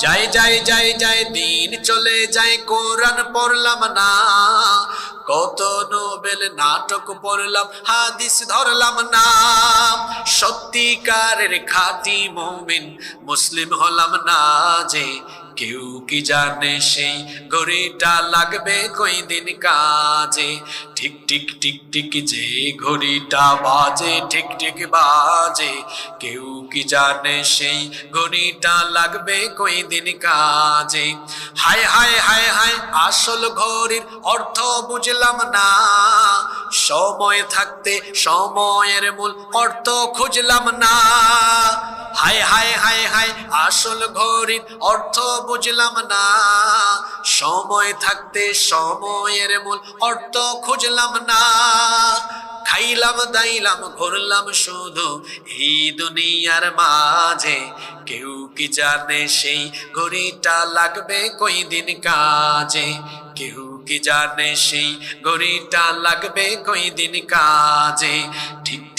যাই যাই যাই যাই দিন চলে যায় কোরআন পড়লাম না, কত নোবেল নাটক পড়লাম হাদিস ধরলাম না, সত্যিকারের খাঁটি মুমিন মুসলিম হলাম না যে। কেউ কি জানে সেই ঘড়িটা লাগবে কই দিন কাজে, ঠিক ঠিক ঠিক ঠিক যে ঘড়িটা বাজে ঠিক ঠিক বাজে, কেউ কি জানে সেই ঘড়িটা লাগবে কই দিন কাজে। হায় হায় হায় হায় আসল ঘড়ির অর্থ বুঝলাম না, সময় থাকতে সময়ের মূল অর্থ খুঁজলাম না। হায় হায় হায় হায় আসল ঘড়ির অর্থ বুঝলাম না, সময় থাকতে সময়ের মূল অর্থ খুঁজলাম না। খাইলাম দাইলাম ঘুরলাম শুধু এই দুনিয়ার মাঝে, কেউ কি জানে সেই ঘড়িটা লাগবে কই দিন কাজে, কেউ কি জানে সেই ঘড়িটা লাগবে কই দিন কাজে। ঠিক ঠিক